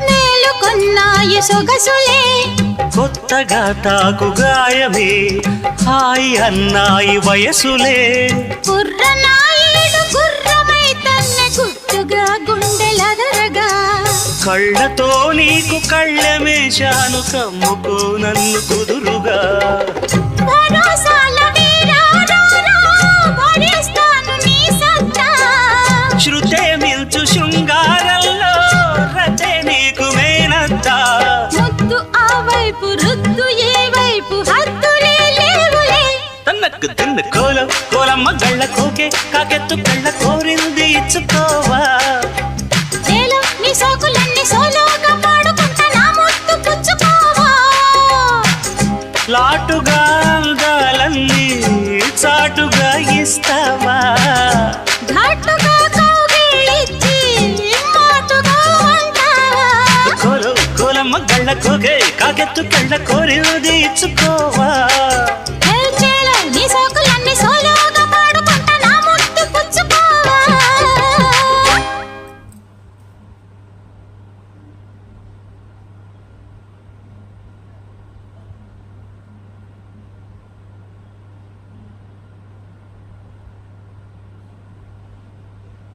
మేలుకొన్నాయి సొగసులే కొత్తగా తాకు గాయమే హాయి అన్నాయి వయసులే కుర్రనాయుడు గుర్రమై తన్నే గుట్టుగా గుండెలదరగా కళ్ళతో నీకు కళ్ళమేశాను కమ్ముకో నన్ను కుదురుగా భరోసాల వీరా రారా, భరిస్తాను నీ సత్తా. శృతే మిల్చు శృంగారంలో రతే నీకు మేనత్తా ముద్దు ఆ వైపు రుద్దు ఏ వైపు హద్దులే లేవులే తన్నకు తిన్న కోలం కోలమ్మ గళ్ళ కోకే కాకెత్తు కళ్ళ కోరింది ఇచ్చుకోవా నేలో నీ సోకులన్నీ సోలోగా పాడుకుంటా నా ముద్దు పుచ్చుకోవా లాటుగా అందాలన్నీ చాటుగా ఇస్తావా ఘాటుగా కౌగిలించి మాటుగా ఉంటావా కోలమ్మ గళ్ళ కోకే కాకెత్తు కళ్ళ కోరింది ఇచ్చుకోవా